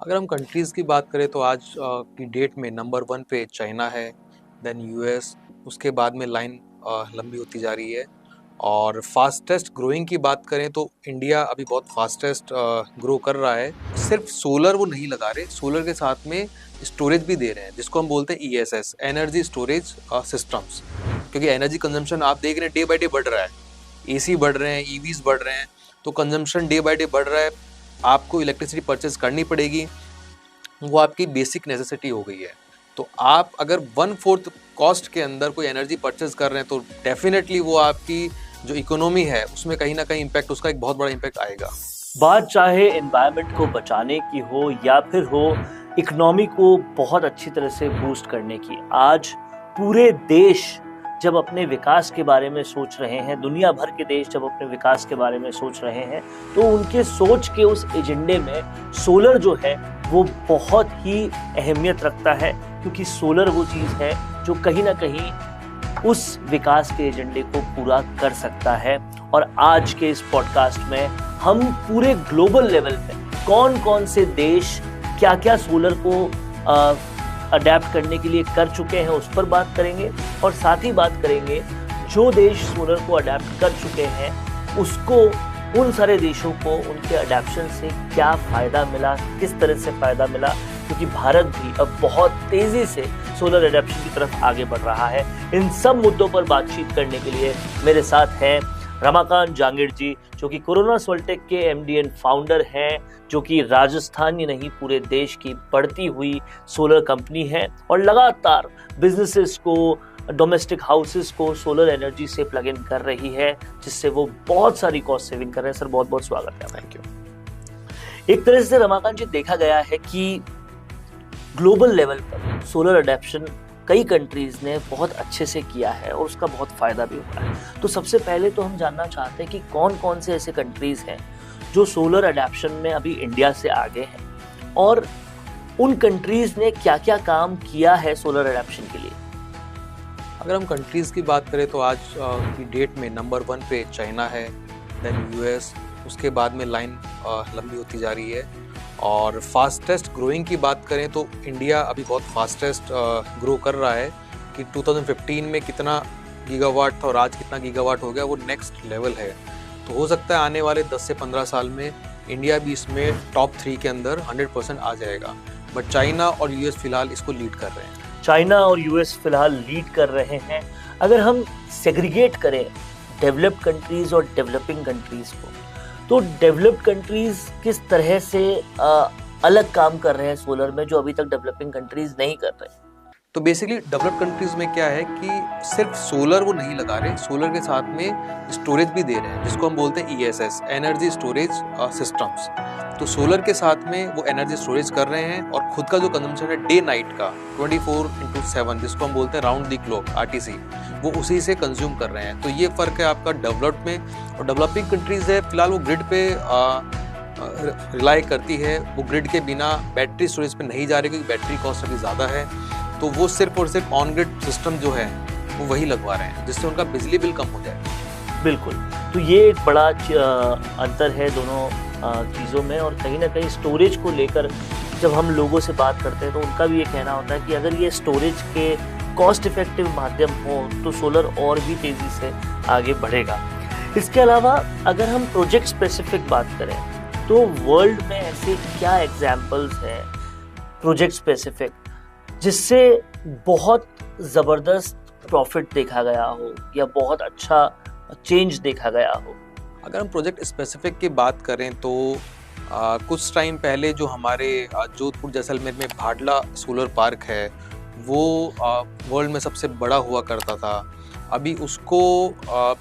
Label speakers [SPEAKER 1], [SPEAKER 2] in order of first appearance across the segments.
[SPEAKER 1] अगर हम कंट्रीज़ की बात करें तो आज की डेट में नंबर 1 पे चाइना है, देन यूएस, उसके बाद में लाइन लंबी होती जा रही है। और फास्टेस्ट ग्रोइंग की बात करें तो इंडिया अभी बहुत फास्टेस्ट ग्रो कर रहा है। सिर्फ सोलर वो नहीं लगा रहे, सोलर के साथ में स्टोरेज भी दे रहे हैं, जिसको हम बोलते हैं ईएसएस, एनर्जी स्टोरेज सिस्टम्स। क्योंकि एनर्जी कंजम्पशन आप देख रहे हैं डे बाय डे बढ़ रहा है, एसी बढ़ रहे हैं, ईवीज बढ़ रहे हैं, तो कंजम्पशन डे बाय डे बढ़ रहा है। आपको इलेक्ट्रिसिटी परचेज करनी पड़ेगी, वो आपकी बेसिक नेसेसिटी हो गई है। तो आप अगर 1/4 कॉस्ट के अंदर कोई एनर्जी परचेज कर रहे हैं तो डेफिनेटली वो आपकी जो इकोनॉमी है उसमें कहीं ना कहीं इम्पैक्ट, उसका एक बहुत बड़ा इम्पैक्ट आएगा।
[SPEAKER 2] बात चाहे एनवायरनमेंट को बचाने की हो या फिर हो इकोनॉमी को बहुत अच्छी तरह से बूस्ट करने की, आज पूरे देश जब अपने विकास के बारे में सोच रहे हैं, दुनिया भर के देश जब अपने विकास के बारे में सोच रहे हैं, तो उनके सोच के उस एजेंडे में सोलर जो है वो बहुत ही अहमियत रखता है। क्योंकि सोलर वो चीज़ है जो कहीं ना कहीं उस विकास के एजेंडे को पूरा कर सकता है। और आज के इस पॉडकास्ट में हम पूरे ग्लोबल लेवल पे कौन कौन से देश क्या क्या सोलर को अडेप्ट करने के लिए कर चुके हैं उस पर बात करेंगे, और साथ ही बात करेंगे जो देश सोलर को अडेप्ट कर चुके हैं उसको, उन सारे देशों को उनके अडेप्शन से क्या फ़ायदा मिला, किस तरह से फ़ायदा मिला। क्योंकि भारत भी अब बहुत तेज़ी से सोलर अडेप्शन की तरफ आगे बढ़ रहा है। इन सब मुद्दों पर बातचीत करने के लिए मेरे साथ हैं रमाकांत जांगिड़ जी, जो कि कोरोना सोल्टेक के एमडी एंड फाउंडर हैं, जो कि राजस्थान ही नहीं पूरे देश की बढ़ती हुई सोलर कंपनी है और लगातार बिजनेसेस को, डोमेस्टिक हाउसेस को सोलर एनर्जी से प्लग इन कर रही है, जिससे वो बहुत सारी कॉस्ट सेविंग कर रहे हैं। सर बहुत बहुत स्वागत है।
[SPEAKER 1] Thank
[SPEAKER 2] you. एक तरह से रमाकांत जी देखा गया है कि ग्लोबल लेवल पर सोलर अडेप्शन कई कंट्रीज ने बहुत अच्छे से किया है और उसका बहुत फायदा भी हुआ है। तो सबसे पहले तो हम जानना चाहते हैं कि कौन कौन से ऐसे कंट्रीज हैं जो सोलर अडेप्शन में अभी इंडिया से आगे हैं, और उन कंट्रीज ने क्या क्या काम किया है सोलर अडेप्शन के लिए।
[SPEAKER 1] अगर हम कंट्रीज़ की बात करें तो आज की डेट में नंबर 1 पे चाइना है, देन यूएस, उसके बाद में लाइन लंबी होती जा रही है। और फास्टेस्ट ग्रोइंग की बात करें तो इंडिया अभी बहुत फास्टेस्ट ग्रो कर रहा है। कि 2015 में कितना गीगावाट था और आज कितना गीगावाट हो गया, वो नेक्स्ट लेवल है। तो हो सकता है आने वाले 10 से 15 साल में इंडिया भी इसमें टॉप 3 के अंदर 100% आ जाएगा। बट चाइना और यूएस फिलहाल इसको लीड कर रहे हैं।
[SPEAKER 2] चाइना और यूएस फिलहाल लीड कर रहे हैं। अगर हम सेग्रीगेट करें डेवलप्ड कंट्रीज और डेवलपिंग कंट्रीज को, तो डेवलप्ड कंट्रीज किस तरह से अलग काम कर रहे हैं सोलर में, जो अभी तक डेवलपिंग कंट्रीज नहीं कर रहे।
[SPEAKER 1] तो बेसिकली डेवलप्ड कंट्रीज में क्या है कि सिर्फ सोलर वो नहीं लगा रहे, सोलर के साथ में स्टोरेज भी दे रहे हैं, जिसको हम बोलते हैं ईएसएस, एनर्जी स्टोरेज सिस्टम्स। तो सोलर के साथ में वो एनर्जी स्टोरेज कर रहे हैं और खुद का जो कंजम्पशन है डे नाइट का 24/7, जिसको हम बोलते हैं राउंड द क्लॉक आरटीसी, वो उसी से कंज्यूम कर रहे हैं। तो ये फ़र्क है आपका डेवलप्ड में। और डेवलपिंग कंट्रीज है फिलहाल वो ग्रिड पे रिलाई करती है, वो ग्रिड के बिना बैटरी स्टोरेज पे नहीं जा रही, क्योंकि बैटरी कॉस्ट अभी ज़्यादा है। तो वो सिर्फ और सिर्फ ऑन ग्रिड सिस्टम जो है वो वही लगवा रहे हैं, जिससे उनका बिजली बिल कम हो जाए।
[SPEAKER 2] बिल्कुल। तो ये एक बड़ा अंतर है दोनों चीज़ों में। और कहीं ना कहीं स्टोरेज को लेकर जब हम लोगों से बात करते हैं तो उनका भी ये कहना होता है कि अगर ये स्टोरेज के कॉस्ट इफेक्टिव माध्यम हो तो सोलर और भी तेज़ी से आगे बढ़ेगा। इसके अलावा अगर हम प्रोजेक्ट स्पेसिफिक बात करें तो वर्ल्ड में ऐसे क्या एग्जाम्पल्स हैं प्रोजेक्ट स्पेसिफिक जिससे बहुत ज़बरदस्त प्रॉफिट देखा गया हो या बहुत अच्छा चेंज देखा गया हो।
[SPEAKER 1] अगर हम प्रोजेक्ट स्पेसिफिक की बात करें तो कुछ टाइम पहले जो हमारे जोधपुर जैसलमेर में भाडला सोलर पार्क है, वो वर्ल्ड में सबसे बड़ा हुआ करता था। अभी उसको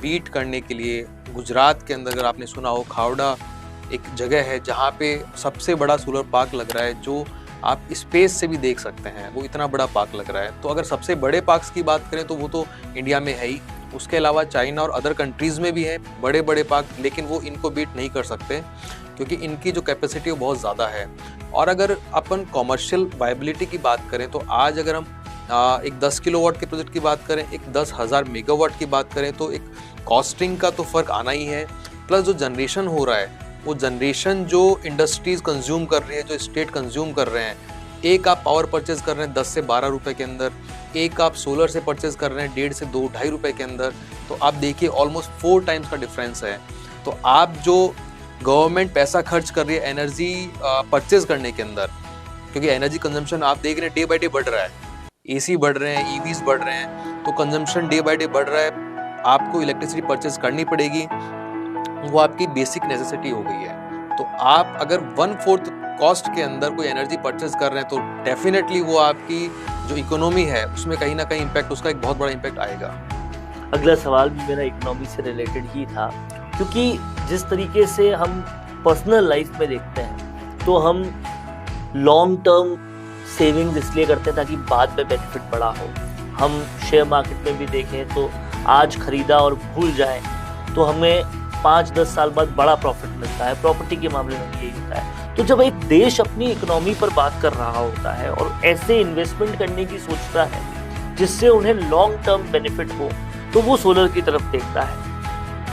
[SPEAKER 1] बीट करने के लिए गुजरात के अंदर, अगर आपने सुना हो, खावड़ा एक जगह है जहाँ पे सबसे बड़ा सोलर पार्क लग रहा है, जो आप स्पेस से भी देख सकते हैं, वो इतना बड़ा पार्क लग रहा है। तो अगर सबसे बड़े पार्क्स की बात करें तो वो तो इंडिया में है ही। उसके अलावा चाइना और अदर कंट्रीज़ में भी हैं बड़े बड़े पार्क, लेकिन वो इनको बीट नहीं कर सकते क्योंकि इनकी जो कैपेसिटी वो बहुत ज़्यादा है। और अगर अपन कॉमर्शियल वायबिलिटी की बात करें तो आज अगर हम एक 10 किलोवाट के प्रोजेक्ट की बात करें, एक 10,000 मेगावाट की बात करें, तो एक कॉस्टिंग का तो फ़र्क आना ही है। प्लस जो जनरेशन हो रहा है वो जनरेशन जो इंडस्ट्रीज कंज्यूम कर रही है, जो स्टेट कंज्यूम कर रहे हैं, एक आप पावर परचेज कर रहे हैं 10 से 12 रुपए के अंदर, एक आप सोलर से परचेज कर रहे हैं 1.5 से 2-2.5 रुपए के अंदर, तो आप देखिए ऑलमोस्ट 4 टाइम्स का डिफरेंस है। तो आप जो गवर्नमेंट पैसा खर्च कर रही है एनर्जी परचेज करने के अंदर, क्योंकि एनर्जी कंजम्पशन आप देख रहे हैं डे बाई डे बढ़ रहा है, एसी बढ़ रहे हैं, ईवीज बढ़ रहे हैं, तो कंजम्पशन डे बाई डे बढ़ रहा है, आपको इलेक्ट्रिसिटी परचेज करनी पड़ेगी, वो आपकी बेसिक नेसेसिटी हो गई है। तो आप अगर 1/4 कॉस्ट के अंदर कोई एनर्जी परचेज कर रहे हैं तो डेफिनेटली वो आपकी जो इकोनॉमी है उसमें कहीं ना कहीं इम्पैक्ट, उसका एक बहुत बड़ा इम्पैक्ट आएगा।
[SPEAKER 2] अगला सवाल भी मेरा इकोनॉमी से रिलेटेड ही था, क्योंकि जिस तरीके से हम पर्सनल लाइफ में देखते हैं तो हम लॉन्ग टर्म सेविंग्स इसलिए करते हैं ताकि बाद में बेनिफिट बड़ा हो। हम शेयर मार्केट में भी देखें तो आज खरीदा और भूल जाएं तो हमें 5-10 साल बाद बड़ा प्रॉफिट मिलता है। प्रॉपर्टी के मामले में भी यही होता है। तो जब एक देश अपनी इकोनॉमी पर बात कर रहा होता है और ऐसे इन्वेस्टमेंट करने की सोचता है जिससे उन्हें लॉन्ग टर्म बेनिफिट हो, तो वो सोलर की तरफ देखता है।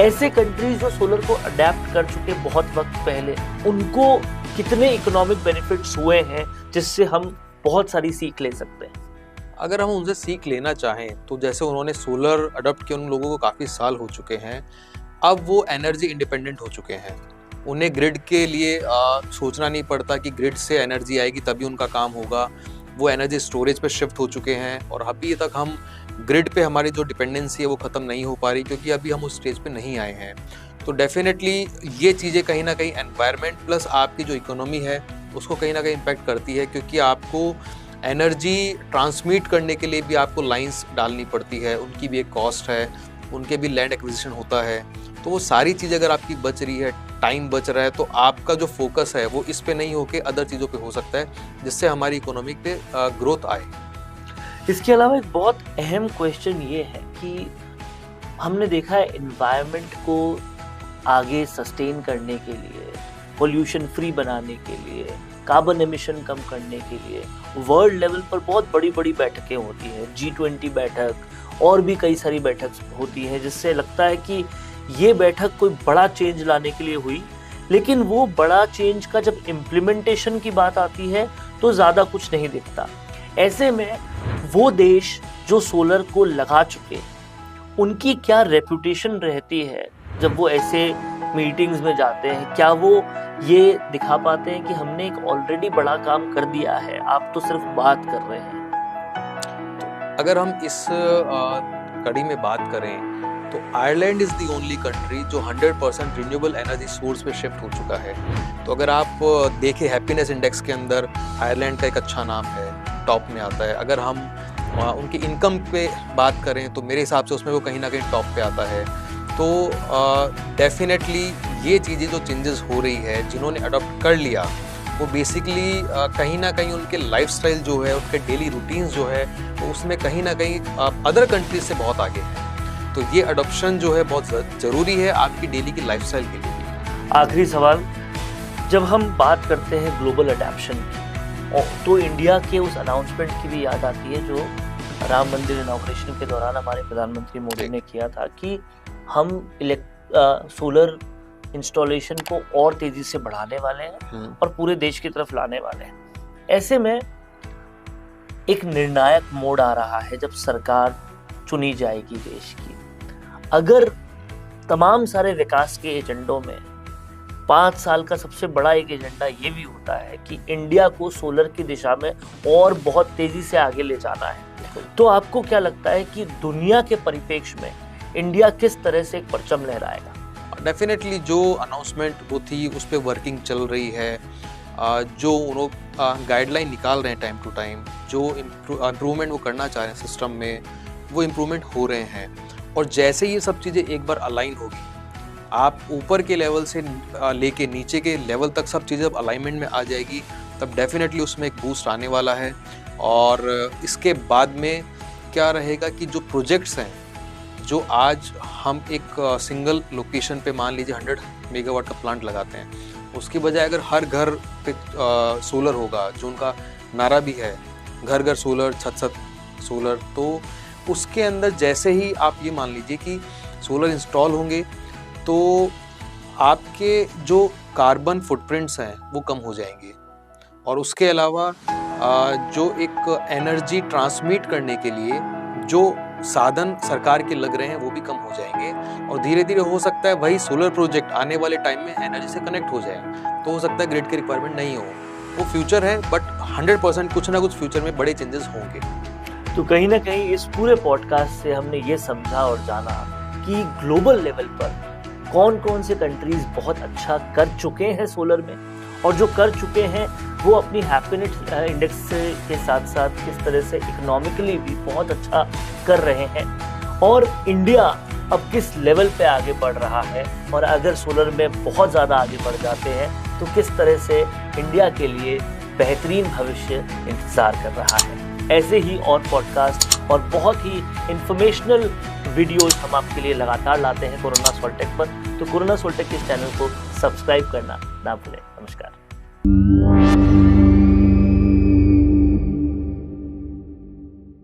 [SPEAKER 2] ऐसे कंट्रीज जो सोलर को अडेप्ट कर चुके बहुत वक्त पहले, उनको कितने इकोनॉमिक बेनिफिट्स हुए हैं जिससे हम बहुत सारी सीख ले सकते हैं?
[SPEAKER 1] अगर हम उनसे सीख लेना चाहें तो जैसे उन्होंने सोलर अडॉप्ट किया, उन लोगों को काफ़ी साल हो चुके हैं, अब वो एनर्जी इंडिपेंडेंट हो चुके हैं। उन्हें ग्रिड के लिए सोचना नहीं पड़ता कि ग्रिड से एनर्जी आएगी तभी उनका काम होगा। वो एनर्जी स्टोरेज पे शिफ्ट हो चुके हैं और अभी तक हम ग्रिड पे हमारी जो डिपेंडेंसी है वो ख़त्म नहीं हो पा रही, क्योंकि अभी हम उस स्टेज पे नहीं आए हैं। तो डेफिनेटली ये चीज़ें कहीं ना कहीं एनवायरनमेंट प्लस आपकी जो इकोनॉमी है उसको कहीं ना कहीं इम्पैक्ट करती है, क्योंकि आपको एनर्जी ट्रांसमिट करने के लिए भी आपको लाइंस डालनी पड़ती है, उनकी भी एक कॉस्ट है, उनके भी लैंड एक्विजिशन होता है। तो वो सारी चीज़ अगर आपकी बच रही है, टाइम बच रहा है, तो आपका जो फोकस है वो इस पे नहीं होके अदर चीज़ों पे हो सकता है, जिससे हमारी इकोनॉमी पे ग्रोथ आए।
[SPEAKER 2] इसके अलावा एक बहुत अहम क्वेश्चन ये है कि हमने देखा है एनवायरनमेंट को आगे सस्टेन करने के लिए, पोल्यूशन फ्री बनाने के लिए, कार्बन एमिशन कम करने के लिए वर्ल्ड लेवल पर बहुत बड़ी बड़ी बैठकें होती हैं। G20 बैठक और भी कई सारी बैठक होती है, जिससे लगता है कि ये बैठक कोई बड़ा चेंज लाने के लिए हुई, लेकिन वो बड़ा चेंज का जब इम्प्लीमेंटेशन की बात आती है तो ज़्यादा कुछ नहीं दिखता। ऐसे में वो देश जो सोलर को लगा चुके, उनकी क्या रेपुटेशन रहती है जब वो ऐसे मीटिंग्स में जाते हैं? क्या वो ये दिखा पाते हैं कि हमने एक ऑलरेडी बड़ा काम कर दिया है, आप तो सिर्फ बात कर रहे हैं?
[SPEAKER 1] अगर हम इस कड़ी में बात करें तो Ireland is the only country जो 100% रिन्यूएबल एनर्जी सोर्स पे शिफ्ट हो चुका है। तो अगर आप देखें हैप्पीनेस इंडेक्स के अंदर आयरलैंड का एक अच्छा नाम है, टॉप में आता है। अगर हम उनकी इनकम पे बात करें तो मेरे हिसाब से उसमें वो कहीं ना कहीं टॉप पे आता है। तो डेफिनेटली ये चीज़ें जो चेंजेस हो रही है, जिन्होंने अडॉप्ट कर लिया, वो बेसिकली कहीं ना कहीं उनके लाइफस्टाइल जो है, उनके डेली रूटीन्स जो है, वो उसमें कहीं ना कहीं अदर कंट्रीज से बहुत आगे है। तो ये अडॉप्शन जो है बहुत ज़रूरी है आपकी डेली की लाइफस्टाइल के लिए भी।
[SPEAKER 2] आखिरी सवाल, जब हम बात करते हैं ग्लोबल अडैप्शन की, तो इंडिया के उस अनाउंसमेंट की भी याद आती है जो राम मंदिर इनॉग्रेशन के दौरान हमारे प्रधानमंत्री मोदी ने किया था कि हम सोलर इंस्टॉलेशन को और तेजी से बढ़ाने वाले हैं और पूरे देश की तरफ लाने वाले हैं। ऐसे में एक निर्णायक मोड़ आ रहा है जब सरकार चुनी जाएगी देश की। अगर तमाम सारे विकास के एजेंडों में 5 साल का सबसे बड़ा एक एजेंडा ये भी होता है कि इंडिया को सोलर की दिशा में और बहुत तेजी से आगे ले जाना है, तो आपको क्या लगता है कि दुनिया के परिप्रेक्ष्य में इंडिया किस तरह से एक परचम लहराएगा?
[SPEAKER 1] डेफिनेटली जो अनाउंसमेंट वो थी उस पर वर्किंग चल रही है, जो उन्होंने गाइडलाइन निकाल रहे हैं टाइम टू टाइम, जो इम्प्रूवमेंट वो करना चाह रहे हैं सिस्टम में, वो इम्प्रूवमेंट हो रहे हैं। और जैसे ये सब चीज़ें एक बार अलाइन होगी, आप ऊपर के लेवल से लेके नीचे के लेवल तक सब चीज़ें जब अलाइनमेंट में आ जाएगी, तब डेफिनेटली उसमें एक बूस्ट आने वाला है। और इसके बाद में क्या रहेगा कि जो प्रोजेक्ट्स हैं, जो आज हम एक सिंगल लोकेशन पे मान लीजिए 100 मेगावाट का प्लांट लगाते हैं, उसकी बजाय अगर हर घर पे सोलर होगा, जो उनका नारा भी है घर घर सोलर, छत छत सोलर, तो उसके अंदर जैसे ही आप ये मान लीजिए कि सोलर इंस्टॉल होंगे तो आपके जो कार्बन फुटप्रिंट्स हैं वो कम हो जाएंगे, और उसके अलावा जो एक एनर्जी ट्रांसमिट करने के लिए जो साधन सरकार के लग रहे हैं वो भी कम हो जाएंगे, और धीरे धीरे हो सकता है वही सोलर प्रोजेक्ट आने वाले टाइम में एनर्जी से कनेक्ट हो जाए, तो हो सकता है ग्रिड की रिक्वायरमेंट नहीं हो। वो फ्यूचर है, बट 100% कुछ ना कुछ फ्यूचर में बड़े चेंजेस होंगे।
[SPEAKER 2] तो कहीं ना कहीं इस पूरे पॉडकास्ट से हमने ये समझा और जाना कि ग्लोबल लेवल पर कौन कौन से कंट्रीज बहुत अच्छा कर चुके हैं सोलर में, और जो कर चुके हैं वो अपनी हैप्पीनेस इंडेक्स के साथ साथ किस तरह से इकोनॉमिकली भी बहुत अच्छा कर रहे हैं, और इंडिया अब किस लेवल पे आगे बढ़ रहा है, और अगर सोलर में बहुत ज़्यादा आगे बढ़ जाते हैं तो किस तरह से इंडिया के लिए बेहतरीन भविष्य इंतज़ार कर रहा है। ऐसे ही और पॉडकास्ट और बहुत ही इंफॉर्मेशनल वीडियोस हम आपके लिए लगातार लाते हैं कोरोना सोल्टेक पर। तो कोरोना सोल्टेक के इस चैनल को सब्सक्राइब करना ना भूलें। नमस्कार।